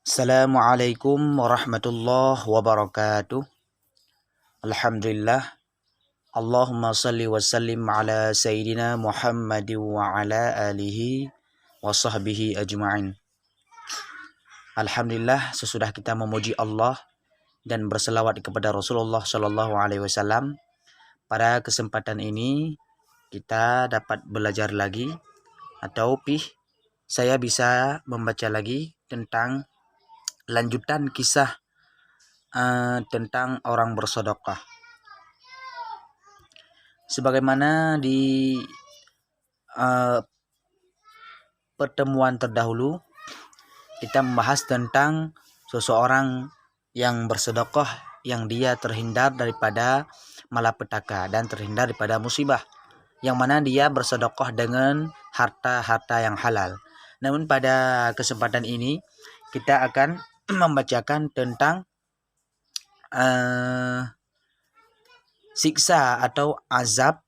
Assalamualaikum warahmatullahi wabarakatuh. Alhamdulillah. Allahumma salli wa sallim ala Sayyidina Muhammadin wa ala alihi wa sahbihi ajma'in. Alhamdulillah, sesudah kita memuji Allah dan berselawat kepada Rasulullah Sallallahu Alaihi Wasallam, pada kesempatan ini kita dapat belajar lagi atau saya bisa membaca lagi tentang lanjutan kisah tentang orang bersedekah. Sebagaimana di pertemuan terdahulu kita membahas tentang seseorang yang bersedekah yang dia terhindar daripada malapetaka dan terhindar daripada musibah, yang mana dia bersedekah dengan harta-harta yang halal. Namun pada kesempatan ini kita akan membacakan tentang siksa atau azab,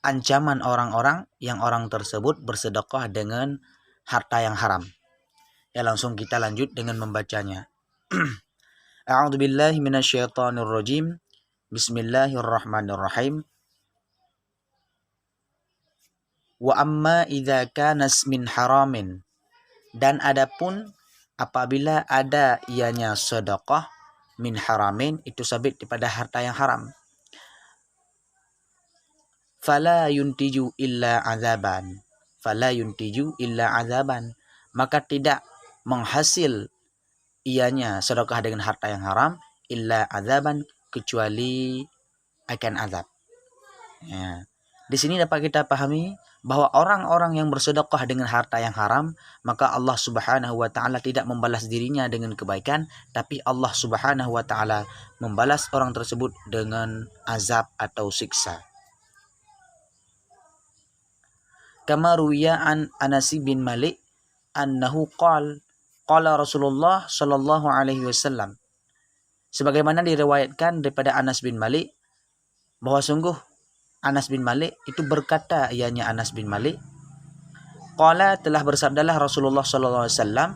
ancaman orang-orang yang orang tersebut bersedekah dengan harta yang haram. Ya, langsung kita lanjut dengan membacanya. A'udzubillahi minasyaitonirrajim. Bismillahirrahmanirrahim. Wa amma idza kanas min haramin, dan adapun apabila ada ianya sedekah min haramin, itu sabit daripada harta yang haram, fala yuntiju illa azaban, maka tidak menghasil ianya sedekah dengan harta yang haram illa azaban, kecuali akan azab. Ya. Di sini dapat kita pahami bahwa orang-orang yang bersedekah dengan harta yang haram, maka Allah Subhanahu wa taala tidak membalas dirinya dengan kebaikan, tapi Allah Subhanahu wa taala membalas orang tersebut dengan azab atau siksa. Kama ruwiya an Anas bin Malik annahu qala Rasulullah sallallahu alaihi wasallam, sebagaimana diriwayatkan daripada Anas bin Malik bahwa sungguh Anas bin Malik itu berkata, ianya Anas bin Malik, qala, telah bersabdalah Rasulullah sallallahu alaihi wasallam,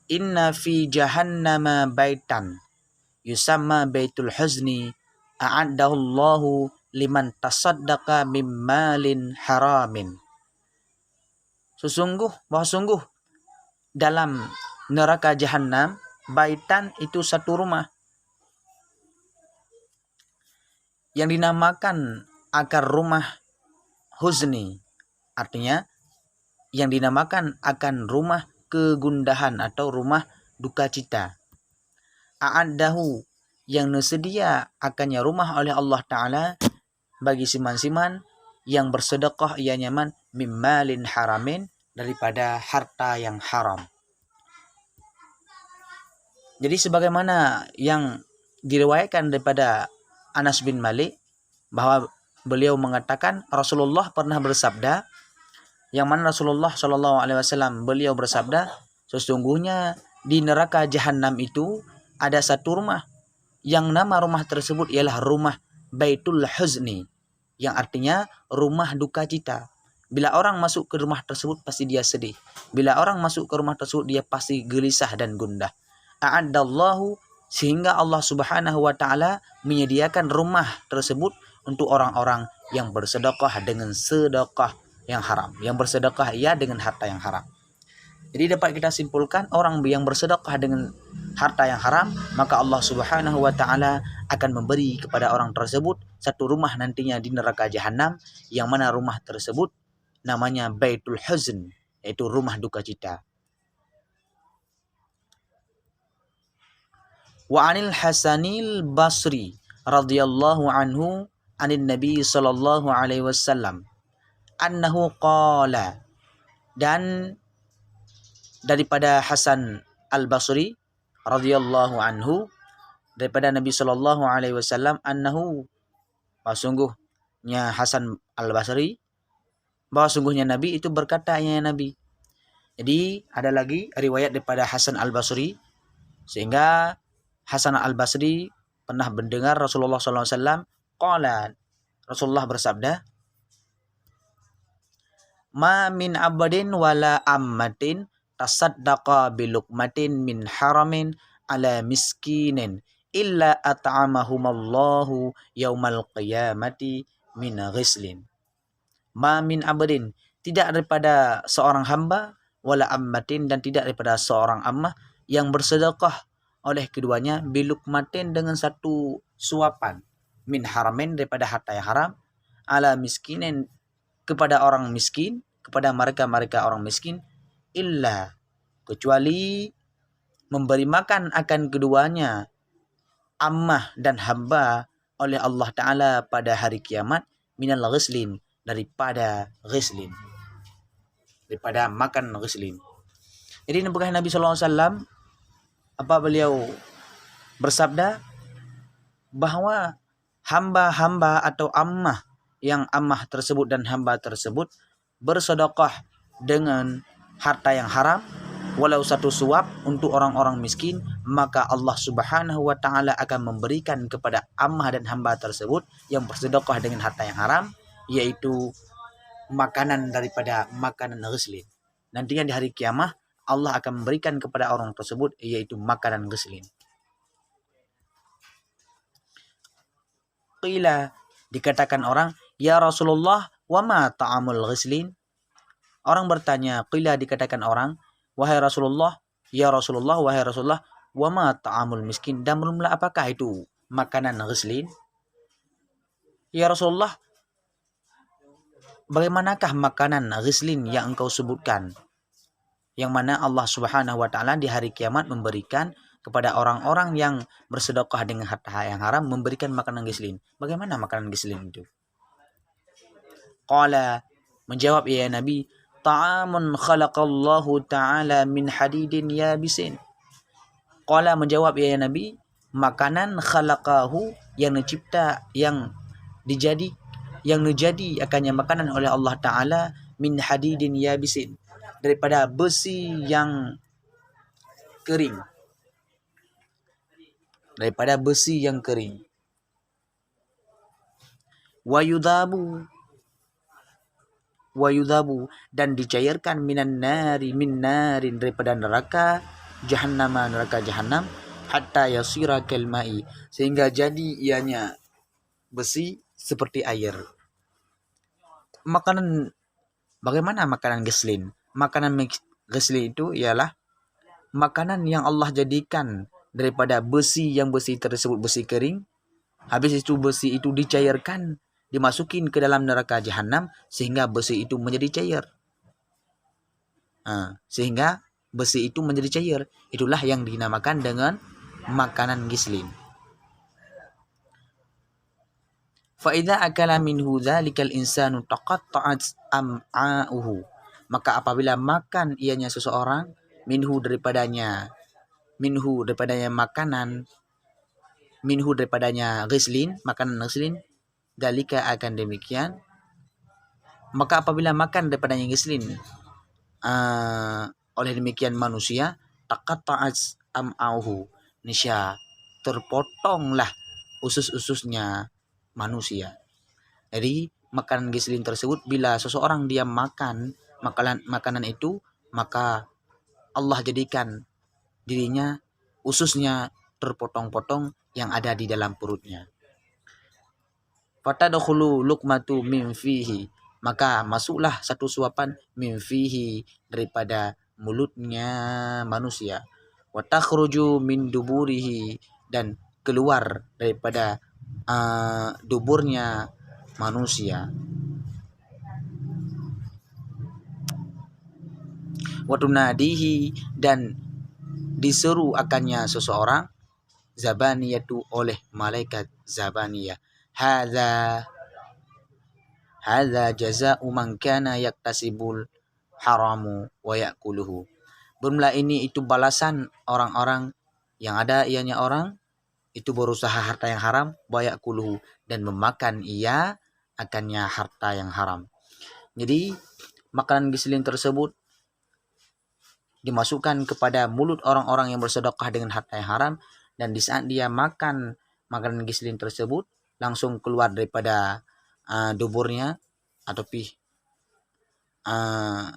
inna fi jahannama baitan yusamma baitul huzni a'addahu Allahu liman tasaddaqa min malin haramin. Sungguh dalam neraka jahanam, baitan itu satu rumah yang dinamakan akan rumah huzni, artinya yang dinamakan akan rumah kegundahan atau rumah duka cita. A'addahu, yang tersedia akannya rumah oleh Allah Ta'ala bagi siman-siman yang bersedekah ia nyaman mimmalin haramin, daripada harta yang haram. Jadi sebagaimana yang diriwayatkan daripada Anas bin Malik bahwa beliau mengatakan Rasulullah pernah bersabda, yang mana Rasulullah Shallallahu Alaihi Wasallam beliau bersabda, sesungguhnya di neraka jahanam itu ada satu rumah, yang nama rumah tersebut ialah rumah Baitul Huzni, yang artinya rumah duka cita. Bila orang masuk ke rumah tersebut pasti dia sedih. Bila orang masuk ke rumah tersebut dia pasti gelisah dan gundah. A'addallahu, sehingga Allah Subhanahu wa taala menyediakan rumah tersebut untuk orang-orang yang bersedekah dengan sedekah yang haram, yang bersedekah ia dengan harta yang haram. Jadi dapat kita simpulkan, orang yang bersedekah dengan harta yang haram, maka Allah Subhanahu wa taala akan memberi kepada orang tersebut satu rumah nantinya di neraka jahanam, yang mana rumah tersebut namanya Baitul Huzn, yaitu rumah duka cita. Wa anil Hasanil Basri radhiyallahu anhu anin Nabi sallallahu alaihi wasallam annahu qala, dan daripada Hasan Al-Basri radhiyallahu anhu daripada Nabi sallallahu alaihi wasallam, annahu, bahwa sungguhnya Hasan Al-Basri, bahwa sungguhnya Nabi itu berkata, ya Nabi. Jadi ada lagi riwayat daripada Hasan Al-Basri, sehingga Hasan Al-Basri pernah mendengar Rasulullah sallallahu alaihi wasallam qala, Rasulullah bersabda, Ma min abadin wala ammatin tasaddaqa bilukmatin min haramin ala miskinin illa at'amahumallahu yaumal qiyamati min ghislin. Ma min abadin, tidak daripada seorang hamba, wala ammatin, dan tidak daripada seorang ammah yang bersedekah oleh keduanya bilukmatin dengan satu suapan min haramin daripada harta yang haram ala miskinin kepada orang miskin, kepada mereka orang miskin, illa kecuali memberi makan akan keduanya ammah dan hamba oleh Allah Ta'ala pada hari kiamat minal ghislin, daripada ghislin, daripada makan ghislin. Jadi Nabi SAW, apa beliau bersabda bahwa hamba-hamba atau ammah, yang ammah tersebut dan hamba tersebut bersedekah dengan harta yang haram walau satu suap untuk orang-orang miskin, maka Allah Subhanahu wa taala akan memberikan kepada ammah dan hamba tersebut yang bersedekah dengan harta yang haram, yaitu makanan daripada makanan ghislin. Nantinya di hari kiamat Allah akan memberikan kepada orang tersebut yaitu makanan ghislin. Qila, dikatakan orang, ya Rasulullah, wa ma ta'amul ghislin? Orang bertanya, qila, dikatakan orang, wahai Rasulullah, ya Rasulullah, wahai Rasulullah, wa ma ta'amul miskin? Dan belumlah apakah itu makanan ghislin? Ya Rasulullah, bagaimanakah makanan ghislin yang engkau sebutkan? Yang mana Allah Subhanahu wa taala di hari kiamat memberikan kepada orang-orang yang bersedekah dengan harta yang haram, memberikan makanan ghislin. Bagaimana makanan ghislin itu? Qala, menjawab ya Nabi, ta'amun khalaqallahu ta'ala min hadidin yabisin. Qala, menjawab ya Nabi, makanan khalaqahu, yang mencipta, yang dijadi akannya makanan oleh Allah Ta'ala min hadidin yabisin, daripada besi yang kering. Daripada besi yang kering. Wayudhabu, dan dicairkan min narin, daripada neraka jahannam, hatta yasira kalma'i, sehingga jadi ianya besi seperti air. Bagaimana makanan ghislin? Makanan ghislin itu ialah makanan yang Allah jadikan daripada besi, yang besi tersebut besi kering. Habis itu besi itu dicairkan, dimasukin ke dalam neraka jahanam sehingga besi itu menjadi cair. Sehingga besi itu menjadi cair. Itulah yang dinamakan dengan makanan ghislin. Fa'idha akala minhu dhalikal insanu taqatta'at am'a'uhu. Maka apabila makan ianya seseorang, minhu daripadanya ghislin, makanan ghislin, dalika akan demikian. Maka apabila makan daripadanya ghislin, oleh demikian manusia, taqatta'at am'a'uhu, nisya terpotonglah usus-ususnya manusia. Jadi makanan ghislin tersebut, bila seseorang dia makan makanan itu, maka Allah jadikan dirinya ususnya terpotong-potong yang ada di dalam perutnya. Fatadkhulu luqmatu min fihi, maka masuklah satu suapan min fihi, daripada mulutnya manusia. Wa takhruju min duburihi, dan keluar daripada duburnya manusia. Wa tunadihi, dan diseru akannya seseorang, zabaniyatu, oleh malaikat zabaniyah, hadza jazaa'u man kana yaktasibul haramu wa ya'kuluhu. Bermula ini itu balasan orang-orang yang ada ianya orang itu berusaha harta yang haram, wa ya'kuluhu, dan memakan ia akannya harta yang haram. Jadi makanan ghislin tersebut dimasukkan kepada mulut orang-orang yang bersedekah dengan harta yang haram, dan di saat dia makan makanan ghislin tersebut, langsung keluar daripada duburnya atau uh,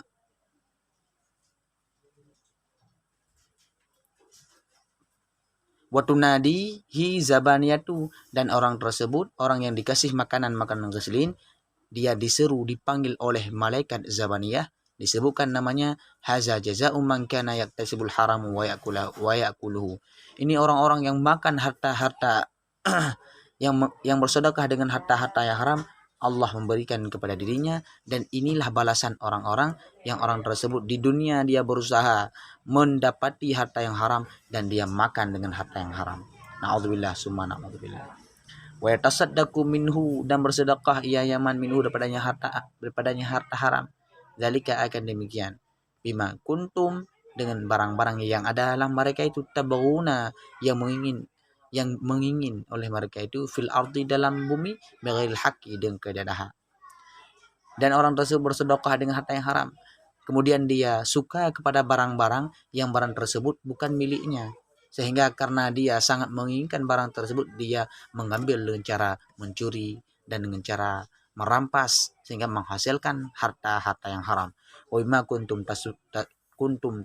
watunadi hi zabaniyatu, dan orang tersebut, orang yang dikasih makanan ghislin, dia diseru, dipanggil oleh malaikat zabaniyah, disebutkan namanya haza jazaa'u man kana yaktasibul haramu wa yakuluhu. Ini orang-orang yang makan harta-harta yang bersedekah dengan harta-harta yang haram, Allah memberikan kepada dirinya, dan inilah balasan orang-orang yang orang tersebut di dunia dia berusaha mendapati harta yang haram dan dia makan dengan harta yang haram. Na'udzubillah summa na'udzubillah. Wa yatasaddaqu minhu, dan bersedekah ia yaman minhu daripadanya harta haram. Zalika akan demikian. Bima kuntum, dengan barang-barang yang ada dalam mereka itu, tabaguna, yang mengingin oleh mereka itu, fil ardi, dalam bumi, bighairil haqqi, dengan kedadah. Dan orang tersebut bersedekah dengan harta yang haram, kemudian dia suka kepada barang-barang yang barang tersebut bukan miliknya, sehingga karena dia sangat menginginkan barang tersebut, dia mengambil dengan cara mencuri dan dengan cara merampas, sehingga menghasilkan harta-harta yang haram. Wa bima kuntum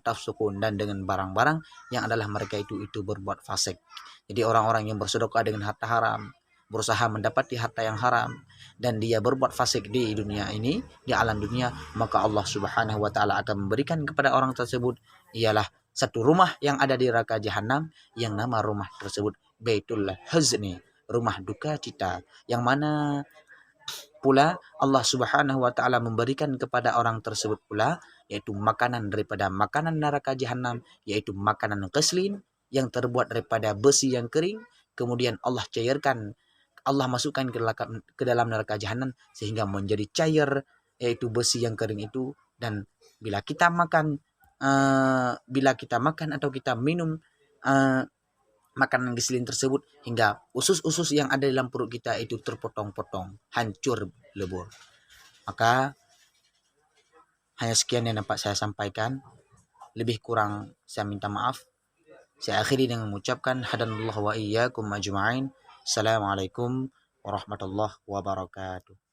tafsukun, dan dengan barang-barang yang adalah mereka itu berbuat fasik. Jadi orang-orang yang bersedekah dengan harta haram, berusaha mendapati harta yang haram, dan dia berbuat fasik di dunia ini, di alam dunia, maka Allah Subhanahu wa taala akan memberikan kepada orang tersebut ialah satu rumah yang ada di neraka jahanam, yang nama rumah tersebut Baitul Huzni, rumah duka cita, yang mana pula Allah Subhanahu wa taala memberikan kepada orang tersebut pula yaitu makanan daripada makanan neraka jahanam, yaitu makanan ghislin yang terbuat daripada besi yang kering, kemudian Allah cairkan, Allah masukkan ke dalam neraka jahanam sehingga menjadi cair, yaitu besi yang kering itu. Dan bila kita makan atau kita minum makanan ghislin tersebut, hingga usus-usus yang ada dalam perut kita itu terpotong-potong, hancur lebur. Maka hanya sekian yang dapat saya sampaikan. Lebih kurang saya minta maaf. Saya akhiri dengan mengucapkan hadanallahu wa iyyakum ajma'in. Assalamualaikum warahmatullahi wabarakatuh.